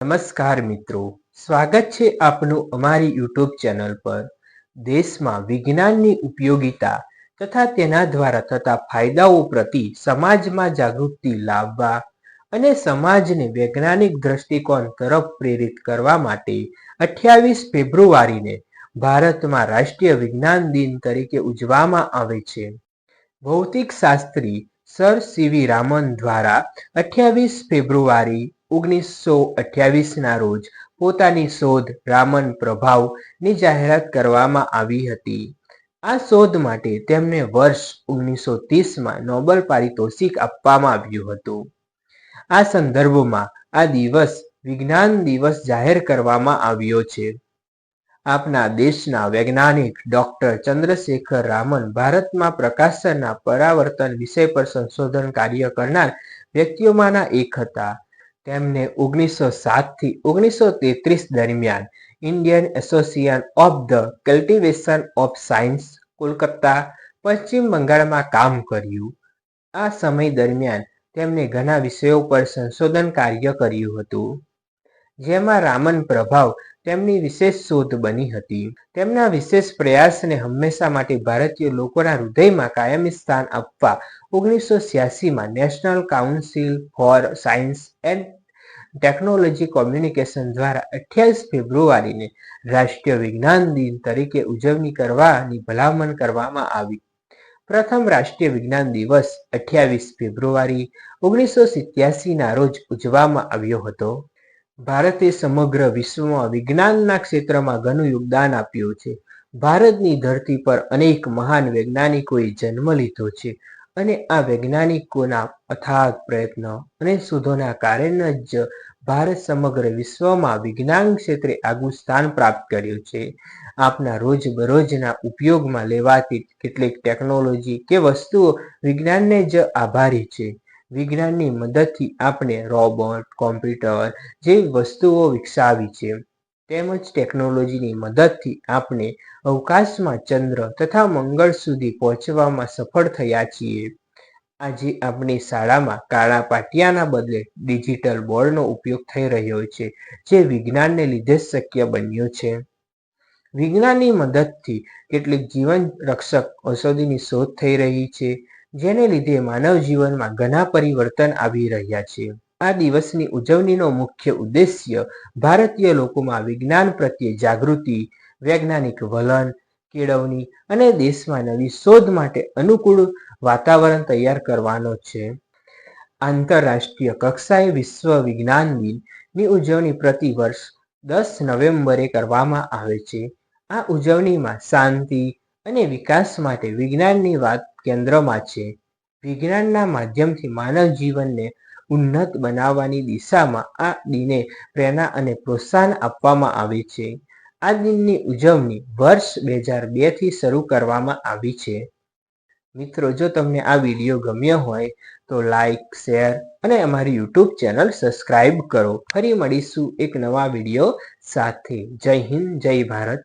નમસ્કાર મિત્રો, સ્વાગત છે આપનું અમારી યુટ્યુબ ચેનલ પર। દેશમાં વિજ્ઞાનની ઉપયોગિતા તથા તેના દ્વારા થતા ફાયદાઓ પ્રતિ સમાજમાં જાગૃતિ લાવવા અને સમાજને વૈજ્ઞાનિક દ્રષ્ટિકોણ તરફ પ્રેરિત કરવા માટે 28 ફેબ્રુઆરીને ભારતમાં રાષ્ટ્રીય વિજ્ઞાન દિન તરીકે ઉજવવામાં આવે છે। ભૌતિક શાસ્ત્રી સર સીવી રામન દ્વારા 28 ફેબ્રુઆરી 1928ના રોજ પોતાની શોધ રામન પ્રભાવની જાહેરાત કરવામાં આવી હતી। આ શોધ માટે તેમને વર્ષ 1930માં નોબેલ પારિતોષિક આપવામાં આવ્યું હતું। આ સંદર્ભમાં આ દિવસ વિજ્ઞાન દિવસ જાહેર કરવામાં આવ્યો છે। આપણા દેશના વૈજ્ઞાનિક ડોક્ટર ચંદ્રશેખર રામન ભારતમાં પ્રકાશના પરાવર્તન વિષય પર સંશોધન કાર્ય કરનાર વ્યક્તિઓમાંના એક હતા। તેમને 1907 થી 1933 દરમિયાન Indian association of the cultivation of science, Kolkata, પશ્ચિમ બંગાળમાં કામ કર્યું। આ સમય દરમિયાન તેમણે ઘણા વિષયો પર સંશોધન કાર્ય કર્યું હતું, જેમાં રામન પ્રભાવ તેમની વિશેષ શોધ બની હતી। તેમના વિશેષ પ્રયાસને હંમેશા માટે ભારતીય લોકોના હૃદયમાં કાયમી સ્થાન આપવા 1986માં national council for science and technology communication દ્વારા 28 ફેબ્રુઆરીને રાષ્ટ્રીય વિજ્ઞાન દિન તરીકે ઉજવણી કરવાની ભલામણ કરવામાં આવી। પ્રથમ રાષ્ટ્રીય વિજ્ઞાન દિવસ 28 ફેબ્રુઆરી 1987ના રોજ ઉજવવામાં આવ્યો હતો। ભારતે સમગ્ર વિશ્વમાં વિજ્ઞાનના ક્ષેત્રમાં ઘણું યોગદાન આપ્યું છે। ભારતની ધરતી પર અનેક મહાન વૈજ્ઞાનિકોએ જન્મ લીધો છે અને આ વૈજ્ઞાનિકોના અથાગ પ્રયત્નો અને શોધોના કારણે જ ભારત સમગ્ર વિશ્વમાં વિજ્ઞાન ક્ષેત્રે આગવું સ્થાન પ્રાપ્ત કર્યું છે। આપના રોજબરોજના ઉપયોગમાં લેવાતી કેટલીક ટેકનોલોજી કે વસ્તુઓ વિજ્ઞાનને જ આભારી છે। વિજ્ઞાનની મદદથી આપણે રોબોટ, કોમ્પ્યુટર જેવી વસ્તુઓ વિકસાવી છે, તેમજ ટેકનોલોજીની મદદથી આપણે અવકાશમાં ચંદ્ર તથા મંગળ સુધી પહોંચવામાં સફળ થયા છીએ। આજે આપણી શાળામાં કાળા પાટિયાના બદલે ડિજિટલ બોર્ડનો ઉપયોગ થઈ રહ્યો છે, જે વિજ્ઞાનને લીધે જ શક્ય બન્યું છે। વિજ્ઞાનની મદદથી કેટલીક જીવન રક્ષક ઔષધિની શોધ થઈ રહી છે, જેને લીધે માનવ જીવનમાં ઘણા પરિવર્તન આવી રહ્યા છે। આ દિવસની ઉજવણીનો મુખ્ય ઉદ્દેશ્ય ભારતીય લોકોમાં વિજ્ઞાન પ્રત્યે જાગૃતિ, વૈજ્ઞાનિક વલણ કેળવણી અને દેશમાં નવી શોધ માટે અનુકૂળ વાતાવરણ તૈયાર કરવાનો છે। આંતરરાષ્ટ્રીય કક્ષાએ વિશ્વ વિજ્ઞાન દિનની ઉજવણી પ્રતિ વર્ષ 10 નવેમ્બરે કરવામાં આવે છે। આ ઉજવણીમાં શાંતિ અને વિકાસ માટે વિજ્ઞાનની વાત કેન્દ્રમાં છે। વિજ્ઞાનના માધ્યમથી માનવ જીવનને ઉન્નત બનાવવાની દિશામાં આ દિને પ્રેરણા અને પ્રોત્સાહન આપવામાં આવે છે। આ દિનની ઉજવણી વર્ષ 2002થી શરૂ કરવામાં આવી છે। મિત્રો, જો તમને આ વિડીયો ગમ્યો હોય તો લાઈક, શેર અને અમારી યુટ્યુબ ચેનલ સબસ્ક્રાઈબ કરો। ફરી મળીશું એક નવા વિડીયો સાથે। જય હિન્દ, જય ભારત।